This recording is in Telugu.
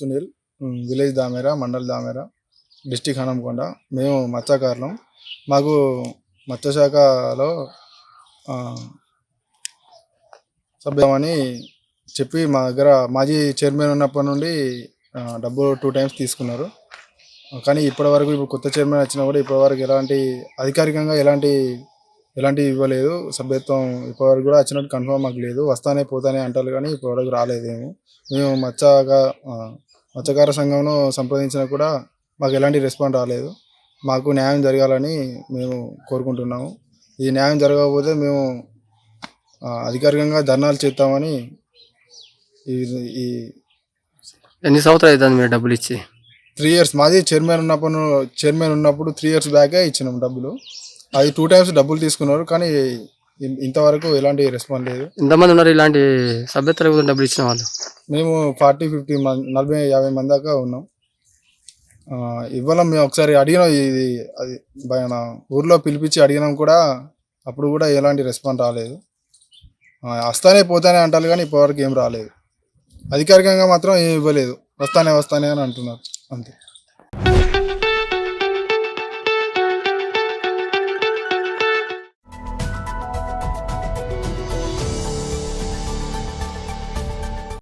Sunil, village Damera, mandal Damera, district Hanamkonda. మేము మత్స్యకారులం. మాకు మత్స్యశాఖలో సభ్యమని చెప్పి మా దగ్గర మాజీ చైర్మన్ ఉన్నప్పటి నుండి డబ్బులు 2 టైమ్స్ తీసుకున్నారు. కానీ ఇప్పటివరకు ఇప్పుడు కొత్త చైర్మన్ వచ్చినా కూడా ఇప్పటివరకు అధికారికంగా ఎలాంటి ఇవ్వలేదు. సభ్యత్వం ఇప్పటివరకు కూడా వచ్చినట్టు కన్ఫర్మ్ మాకు లేదు. వస్తానే పోతానే అంటారు కానీ ఇప్పటివరకు రాలేదేమో. మేము మత్స్యకార సంఘంలో సంప్రదించినా కూడా మాకు ఎలాంటి రెస్పాండ్ రాలేదు. మాకు న్యాయం జరగాలని మేము కోరుకుంటున్నాము. ఈ న్యాయం జరగకపోతే మేము అధికారికంగా ధర్నాలు చేస్తామని. ఈ ఎన్ని సంవత్సరాలు అవుతుంది మీరు డబ్బులు ఇచ్చి? 3 years. మాది చైర్మన్ ఉన్నప్పుడు 3 years బ్యాకే ఇచ్చినాం డబ్బులు. అది 2 times డబ్బులు తీసుకున్నారు కానీ ఇంతవరకు ఎలాంటి రెస్పాన్స్ లేదు. ఎంతమంది ఉన్నారు ఇలాంటి సభ్యతలకు డబ్బులు ఇచ్చిన వాళ్ళు? మేము 40-50 మంది, 40-50 మంది దాకా ఉన్నాం. ఇవ్వడం మేము ఒకసారి అడిగినాం. అది ఊర్లో పిలిపించి అడిగినాం కూడా, అప్పుడు కూడా ఎలాంటి రెస్పాన్స్ రాలేదు. వస్తానే పోతానే అంటారు కానీ ఇప్పటివరకు ఏం రాలేదు. అధికారికంగా మాత్రం ఏం ఇవ్వలేదు. వస్తానే అని అంటున్నారు అంతే.